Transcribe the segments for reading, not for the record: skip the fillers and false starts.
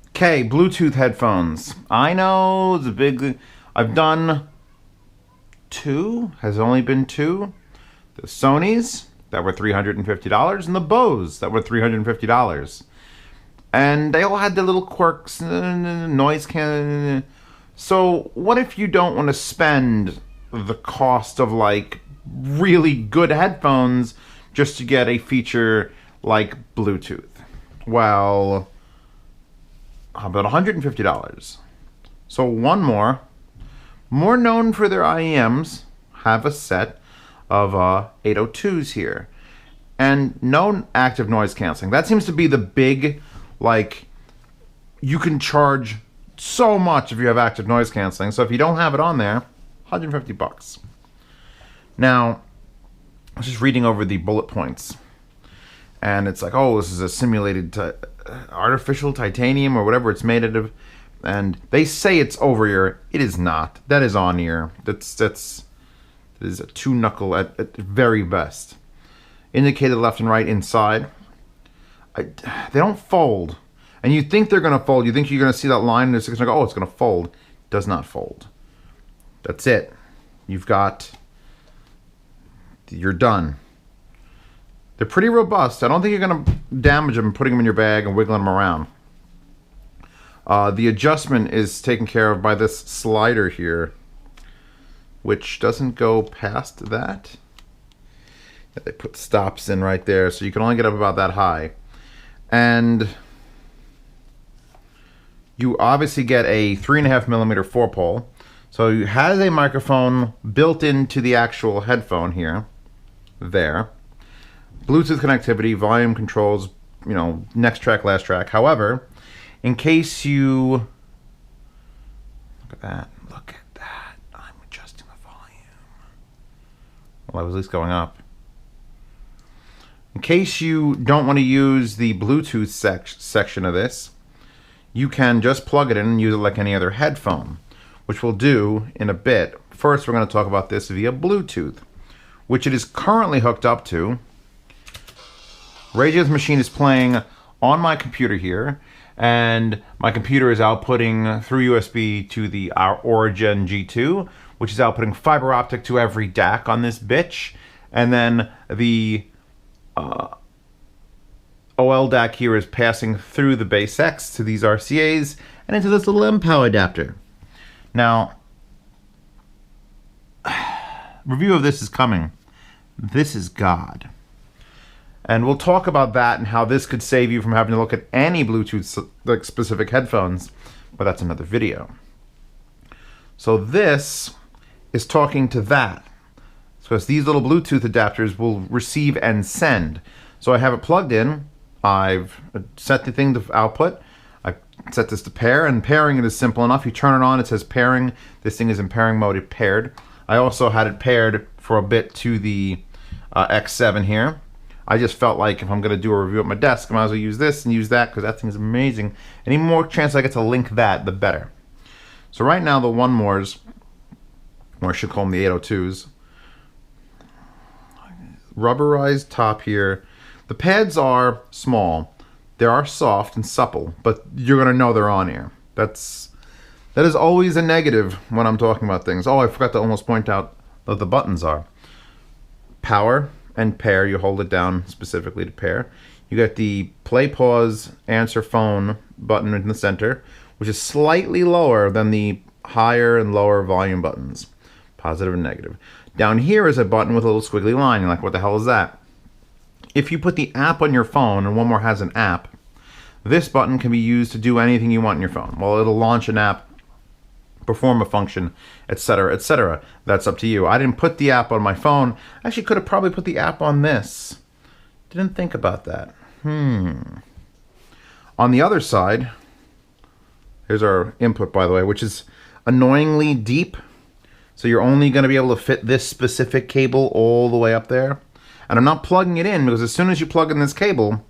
Okay, Bluetooth headphones. I know the big... I've done 2. Has only been 2. The Sonys that were $350 and the Bose that were $350. And they all had their little quirks, noise can. So what if you don't want to spend the cost of like really good headphones just to get a feature like Bluetooth? Well, how about $150? So one more known for their IEMs, have a set of 802s here. And no active noise canceling. That seems to be the big, like, you can charge so much if you have active noise canceling. So if you don't have it on there, $150. Now, I was just reading over the bullet points. And it's like, oh, this is a simulated artificial titanium or whatever it's made out of. And they say it's over ear. It is not. That is on ear. That is a 2-knuckle at very best. Indicated left and right inside. They don't fold. And you think they're going to fold. You think you're going to see that line and it's going to go, oh, it's going to fold. It does not fold. That's it. You're done. They're pretty robust. I don't think you're going to damage them putting them in your bag and wiggling them around. The adjustment is taken care of by this slider here, which doesn't go past that. Yeah, they put stops in right there, so you can only get up about that high. And you obviously get a 3.5mm 4-pole. So it has a microphone built into the actual headphone here. There. Bluetooth connectivity, volume controls, you know, next track, last track. However, in case you... Look at that. Look at that. I'm adjusting the volume. Well, I was at least going up. In case you don't want to use the Bluetooth section of this, you can just plug it in and use it like any other headphone, which we'll do in a bit. First, we're going to talk about this via Bluetooth, which it is currently hooked up to. Radio's machine is playing on my computer here, and my computer is outputting through USB to our Origin G2, which is outputting fiber optic to every DAC on this bitch, and then the OL DAC here is passing through the base X to these RCAs and into this little MPOW adapter. Now, review of this is coming. This is God. And we'll talk about that and how this could save you from having to look at any Bluetooth like specific headphones, but that's another video. So this is talking to that. So as these little Bluetooth adapters will receive and send. So I have it plugged in. I've set the thing to output. I set this to pair, and pairing it is simple enough. You turn it on, it says pairing. This thing is in pairing mode, it paired. I also had it paired for a bit to the X7 here. I just felt like if I'm going to do a review at my desk, I might as well use this and use that because that thing is amazing. Any more chance I get to link that, the better. So right now the One Mores, or I should call them the 802s, rubberized top here. The pads are small. They are soft and supple, but you're going to know they're on here. That is always a negative when I'm talking about things. Oh, I forgot to almost point out what the buttons are. Power and pair, you hold it down specifically to pair. You got the play, pause, answer phone button in the center, which is slightly lower than the higher and lower volume buttons, positive and negative. Down here is a button with a little squiggly line. You're like, what the hell is that? If you put the app on your phone, and One More has an app, this button can be used to do anything you want on your phone. Well, it'll launch an app, perform a function, etc., etc. That's up to you. I didn't put the app on my phone. Actually, could have probably put the app on this. Didn't think about that. On the other side, here's our input, by the way, which is annoyingly deep. So you're only going to be able to fit this specific cable all the way up there. And I'm not plugging it in because as soon as you plug in this cable,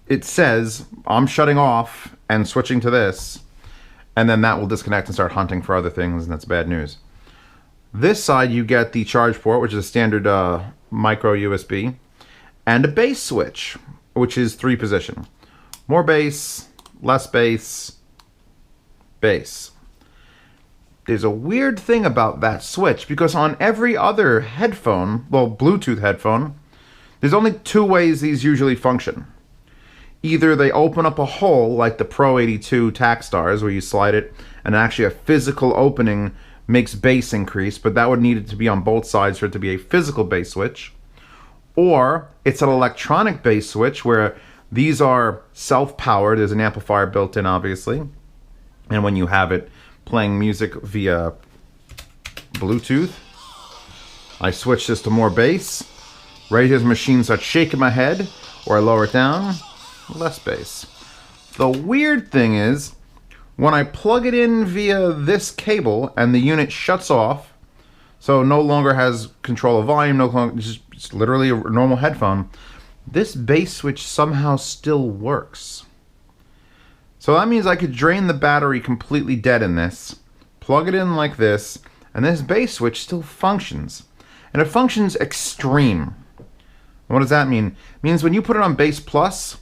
it says I'm shutting off and switching to this. And then that will disconnect and start hunting for other things, and that's bad news. This side you get the charge port, which is a standard micro USB, and a bass switch, which is 3 position. More bass, less bass, bass. There's a weird thing about that switch, because on every other headphone, well, Bluetooth headphone, there's only 2 ways these usually function. Either they open up a hole like the Pro 82 Tac-Stars, where you slide it and actually a physical opening makes bass increase, but that would need it to be on both sides for it to be a physical bass switch. Or it's an electronic bass switch where these are self-powered. There's an amplifier built in, obviously. And when you have it playing music via Bluetooth, I switch this to more bass. Right as the machine starts shaking my head, or I lower it down, less bass. The weird thing is, when I plug it in via this cable and the unit shuts off, so no longer has control of volume, no longer, it's literally a normal headphone, this bass switch somehow still works. So that means I could drain the battery completely dead in this, plug it in like this, and this bass switch still functions. And it functions extreme. What does that mean? It means when you put it on bass plus,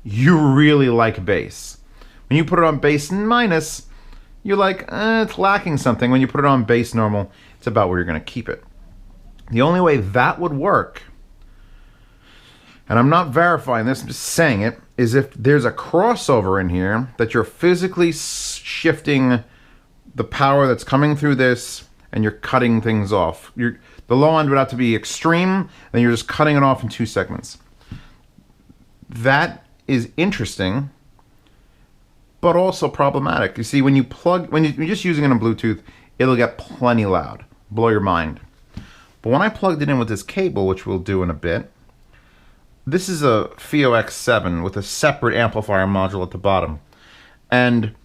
you really like bass. When you put it on bass minus, you're like, it's lacking something. When you put it on bass normal, it's about where you're going to keep it. The only way that would work, and I'm not verifying this, I'm just saying it, is if there's a crossover in here that you're physically shifting the power that's coming through this and you're cutting things off. The low end would have to be extreme, and you're just cutting it off in 2 segments. That is interesting, but also problematic. You see, when you're just using it on Bluetooth, it'll get plenty loud, blow your mind. But when I plugged it in with this cable, which we'll do in a bit, this is a FIO X7 with a separate amplifier module at the bottom. And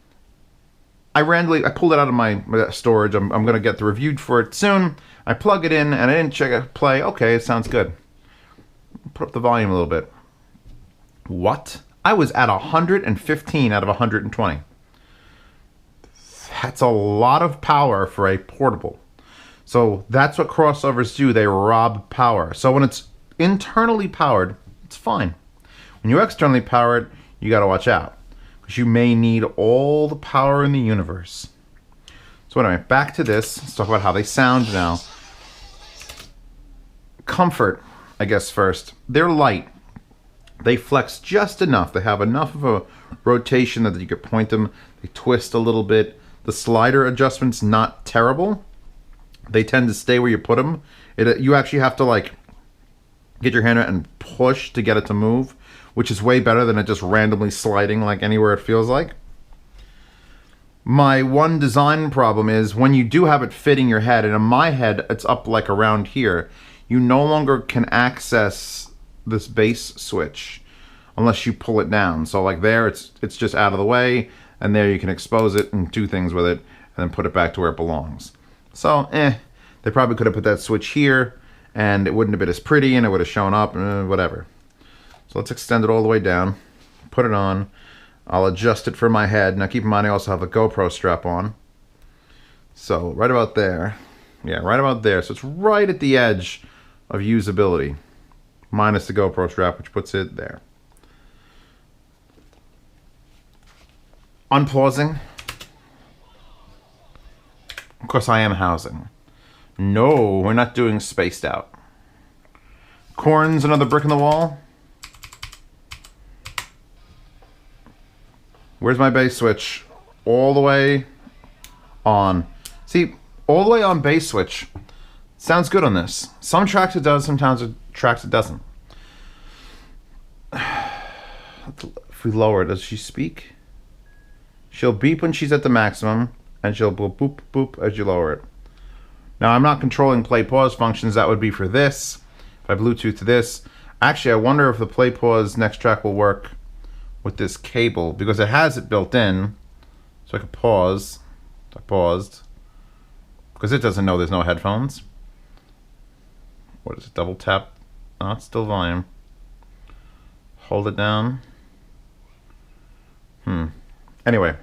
I pulled it out of my storage. I'm going to get the review for it soon. I plug it in, and I didn't check it, play. Okay, it sounds good. Put up the volume a little bit. What? I was at 115 out of 120. That's a lot of power for a portable. So that's what crossovers do. They rob power. So when it's internally powered, it's fine. When you externally power it, you got to watch out, because you may need all the power in the universe. So anyway, back to this. Let's talk about how they sound now. Comfort, I guess, first. They're light. They flex just enough. They have enough of a rotation that you could point them. They twist a little bit. The slider adjustment's not terrible. They tend to stay where you put them. You actually have to like get your hand out and push to get it to move, which is way better than it just randomly sliding like anywhere it feels like. My one design problem is when you do have it fitting your head, and in my head it's up like around here, you no longer can access this bass switch unless you pull it down. So like there, it's just out of the way, and there you can expose it and do things with it, and then put it back to where it belongs. So, they probably could have put that switch here, and it wouldn't have been as pretty, and it would have shown up, whatever. So let's extend it all the way down, put it on. I'll adjust it for my head. Now keep in mind I also have a GoPro strap on. So right about there. Yeah, right about there. So it's right at the edge of usability, minus the GoPro strap, which puts it there. Unpausing. Of course I am housing. No, we're not doing spaced out. Corns, another brick in the wall. Where's my bass switch? All the way on. See, all the way on bass switch. Sounds good on this. Some tracks it does, sometimes tracks it doesn't. If we lower, does she speak? She'll beep when she's at the maximum, and she'll boop, boop, boop as you lower it. Now, I'm not controlling play pause functions. That would be for this. If I Bluetooth to this. Actually, I wonder if the play pause next track will work with this cable, because it has it built in. So I can pause. I paused. Because it doesn't know there's no headphones. What is it? Double tap. Oh, it's still volume. Hold it down. Anyway.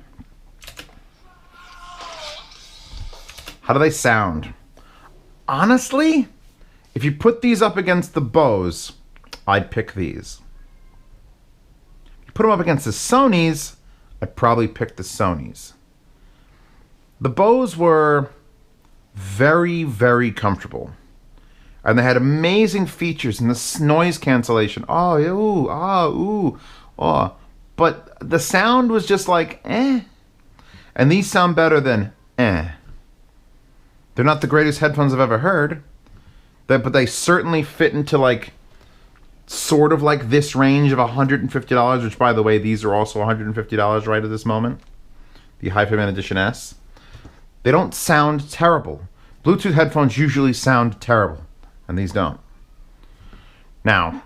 How do they sound? honestly, if you put these up against the Bose, I'd pick these. You put them up against the Sonys, I'd probably pick the Sonys. The Bose were very, very comfortable. And they had amazing features in the noise cancellation. Oh, ooh, ah, ooh, oh. But the sound was just like, eh. And these sound better than, eh. They're not the greatest headphones I've ever heard. But they certainly fit into like, sort of like this range of $150, which by the way, these are also $150 right at this moment. The HiFiMan Edition S. They don't sound terrible. Bluetooth headphones usually sound terrible, and these don't. Now,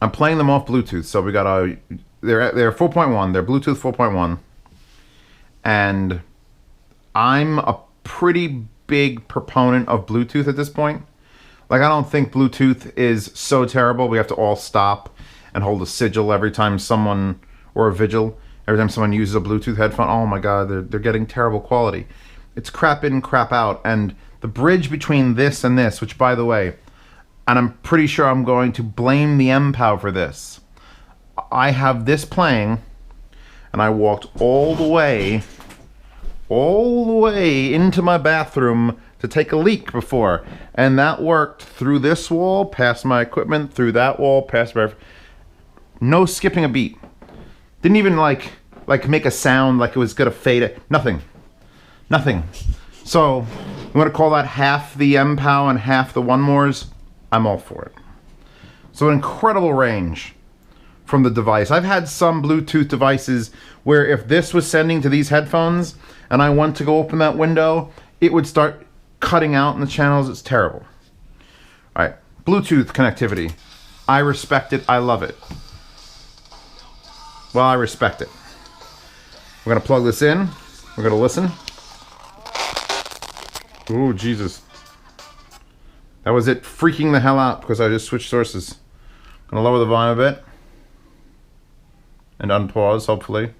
I'm playing them off Bluetooth, so we got they're 4.1, they're Bluetooth 4.1, and I'm a pretty big proponent of Bluetooth at this point. Like, I don't think Bluetooth is so terrible. We have to all stop and hold a sigil every time someone, or a vigil, every time someone uses a Bluetooth headphone. Oh my god, they're getting terrible quality. It's crap in, crap out. And the bridge between this and this, which by the way, and I'm pretty sure I'm going to blame the MPOW for this. I have this playing, and I walked all the way into my bathroom to take a leak before. And that worked through this wall, past my equipment, through that wall, past my... No skipping a beat. Didn't even like make a sound like it was gonna fade it. Nothing. Nothing. So, I'm gonna call that half the MPOW and half the One Mores. I'm all for it. So an incredible range from the device. I've had some Bluetooth devices where if this was sending to these headphones and I went to go open that window, it would start cutting out in the channels. It's terrible. Alright, Bluetooth connectivity. I respect it. I love it. Well, I respect it. We're going to plug this in. We're going to listen. Oh, Jesus. That was it freaking the hell out because I just switched sources. Going to lower the volume a bit. And unpause, hopefully.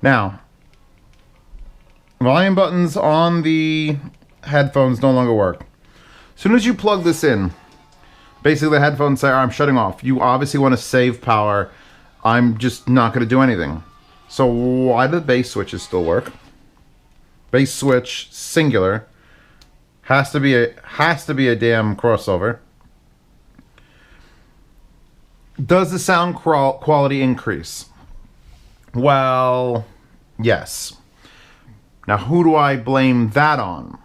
Now, volume buttons on the headphones no longer work. As soon as you plug this in, basically the headphones say, I'm shutting off. You obviously want to save power. I'm just not going to do anything. So why do the bass switches still work? Bass switch, singular. Has to be a damn crossover. Does the sound quality increase? Well, yes. Now, who do I blame that on?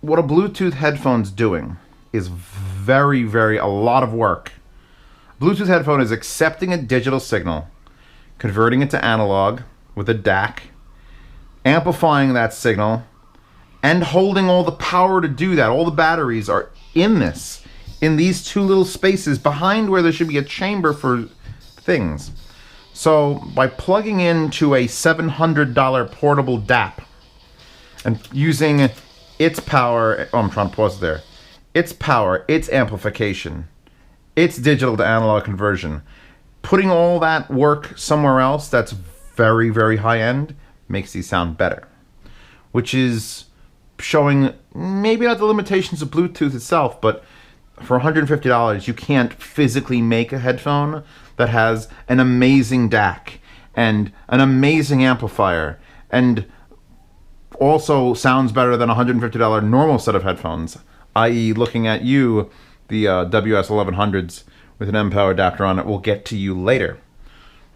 What a Bluetooth headphone's doing is very, very a lot of work. Bluetooth headphone is accepting a digital signal, converting it to analog with a DAC, amplifying that signal, and holding all the power to do that. All the batteries are in these two little spaces behind where there should be a chamber for things. So by plugging into a $700 portable DAP and using its power, oh, I'm trying to pause there, its power, its amplification, its digital to analog conversion, putting all that work somewhere else that's very, very high end makes these sound better, which is showing maybe not the limitations of Bluetooth itself, but for $150 you can't physically make a headphone that has an amazing DAC and an amazing amplifier and also sounds better than a $150 normal set of headphones, i.e. looking at you, the WS1100s with an MPOW adapter on it. We'll get to you later.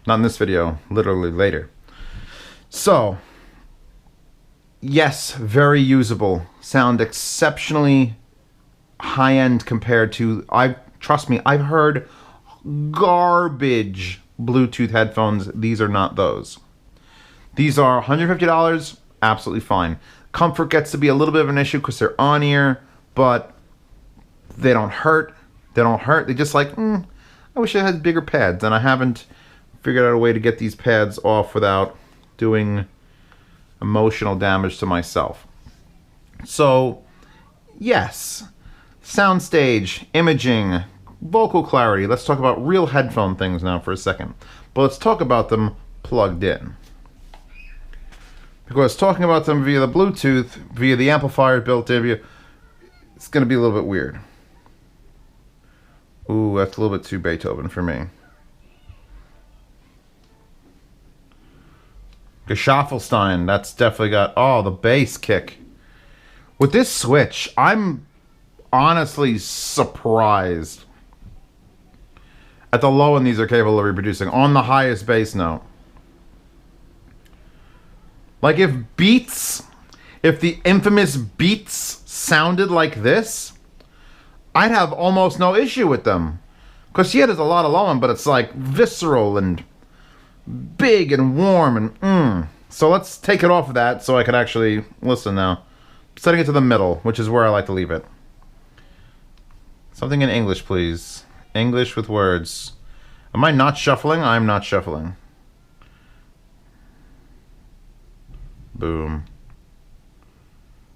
Not in this video, literally later. So, yes, very usable. Sound exceptionally high-end compared to, trust me, I've heard garbage Bluetooth headphones. These are not those. These are $150, absolutely fine. Comfort gets to be a little bit of an issue because they're on-ear, but they don't hurt. They don't hurt. They just like, I wish I had bigger pads, and I haven't figured out a way to get these pads off without doing emotional damage to myself. So, yes, soundstage, imaging, vocal clarity. Let's talk about real headphone things now for a second. But let's talk about them plugged in. Because talking about them via the Bluetooth, via the amplifier built in, it's going to be a little bit weird. Ooh, that's a little bit too Beethoven for me. Geschaffelstein, that's definitely got, oh, the bass kick. With this switch, I'm honestly surprised at the low end these are capable of reproducing on the highest bass note. Like if the infamous Beats sounded like this, I'd have almost no issue with them. Because yeah, there's a lot of low end, but it's like visceral and big and warm and So let's take it off of that so I can actually listen now. Setting it to the middle, which is where I like to leave it. Something in English, please. English with words. Am I not shuffling? I'm not shuffling. Boom.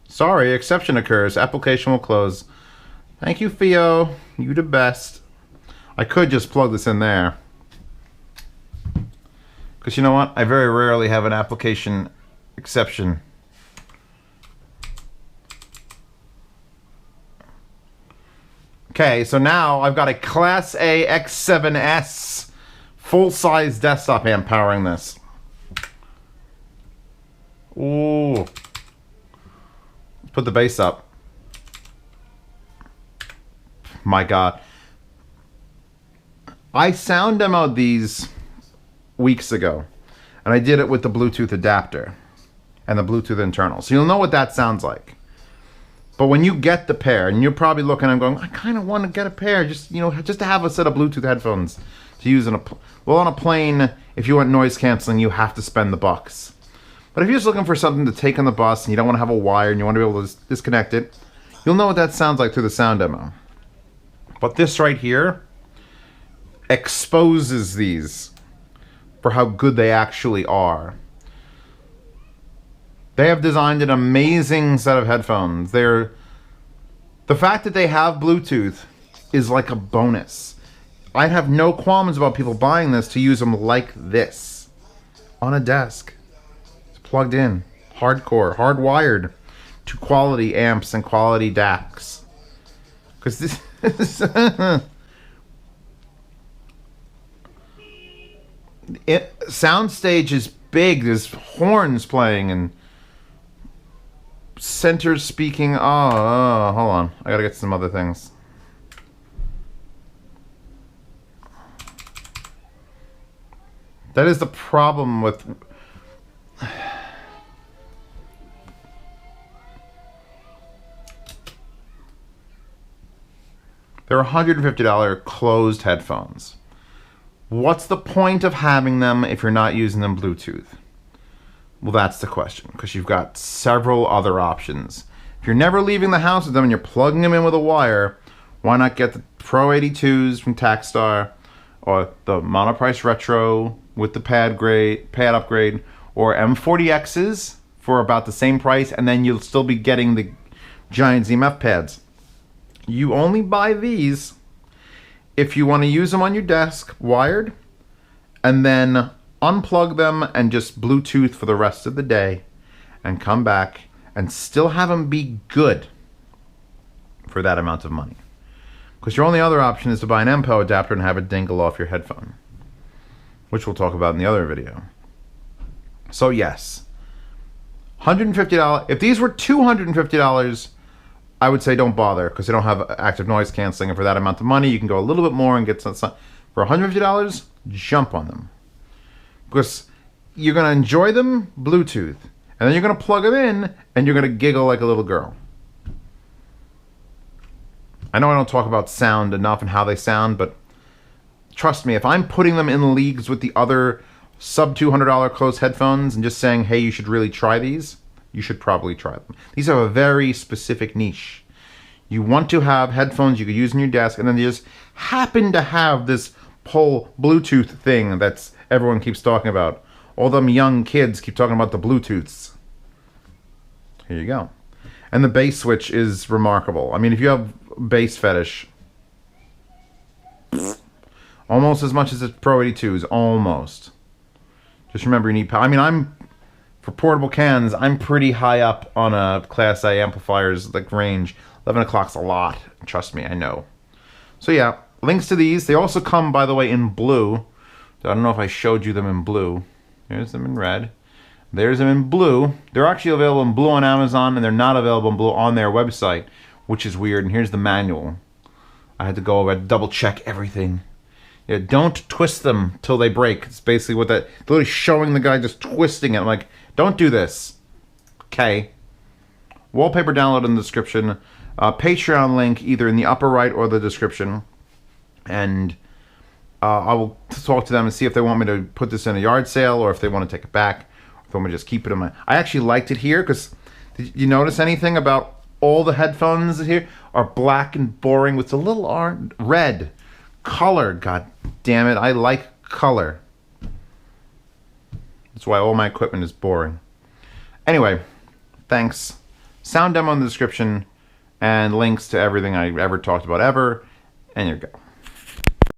Sorry, exception occurs. Application will close. Thank you, Theo. You the best. I could just plug this in there. Because you know what? I very rarely have an application exception. Okay, so now I've got a Class A X7S full-size desktop amp powering this. Ooh. Let's put the bass up. My God. I sound demoed these weeks ago, and I did it with the Bluetooth adapter and the Bluetooth internal. So you'll know what that sounds like. But when you get the pair, and you're probably looking and going, I kind of want to get a pair, just to have a set of Bluetooth headphones to use on a plane. If you want noise canceling, you have to spend the bucks. But if you're just looking for something to take on the bus and you don't want to have a wire and you want to be able to disconnect it, you'll know what that sounds like through the sound demo. But this right here exposes these for how good they actually are. They have designed an amazing set of headphones. The fact that they have Bluetooth is like a bonus. I have no qualms about people buying this to use them like this on a desk. It's plugged in, hardcore, hardwired to quality amps and quality DACs. Because this soundstage is big. There's horns playing and center speaking. Oh, hold on. I gotta get some other things. That is the problem with... They're $150 closed headphones. What's the point of having them if you're not using them Bluetooth? Well, that's the question, because you've got several other options. If you're never leaving the house with them and you're plugging them in with a wire, why not get the Pro 82s from Takstar, or the Monoprice Retro with the pad upgrade, or M40Xs for about the same price, and then you'll still be getting the giant ZMF pads. You only buy these if you want to use them on your desk, wired, and then unplug them and just Bluetooth for the rest of the day and come back and still have them be good for that amount of money. Because your only other option is to buy an MPO adapter and have it dingle off your headphone, which we'll talk about in the other video. So yes, $150. If these were $250, I would say don't bother, because they don't have active noise canceling, and for that amount of money you can go a little bit more and get some. For $150, jump on them. Because you're going to enjoy them Bluetooth, and then you're going to plug them in, and you're going to giggle like a little girl. I know I don't talk about sound enough and how they sound, but trust me, if I'm putting them in leagues with the other sub-$200 closed headphones and just saying, hey, you should really try these, you should probably try them. These have a very specific niche. You want to have headphones you could use on your desk, and then you just happen to have this whole Bluetooth thing that's everyone keeps talking about. All them young kids keep talking about the Bluetooths. Here you go. And the bass switch is remarkable. I mean, if you have bass fetish, Almost as much as the Pro 82s. Almost. Just remember you need power. I mean, for portable cans, I'm pretty high up on a Class A amplifiers like range. 11 o'clock's a lot. Trust me, I know. So yeah, links to these. They also come, by the way, in blue. I don't know if I showed you them in blue. There's them in red. There's them in blue. They're actually available in blue on Amazon, and they're not available in blue on their website, which is weird. And here's the manual. I had to go over and double check everything. Yeah, don't twist them till they break. It's basically what that, literally showing the guy just twisting it. I'm like, don't do this. Okay. Wallpaper download in the description. Patreon link either in the upper right or the description. And I will talk to them and see if they want me to put this in a yard sale or if they want to take it back. Or if they want me to just keep it in my... I actually liked it here because did you notice anything about all the headphones here are black and boring with a little red color. God damn it. I like color. That's why all my equipment is boring. Anyway, thanks. Sound demo in the description and links to everything I ever talked about ever. And here you go.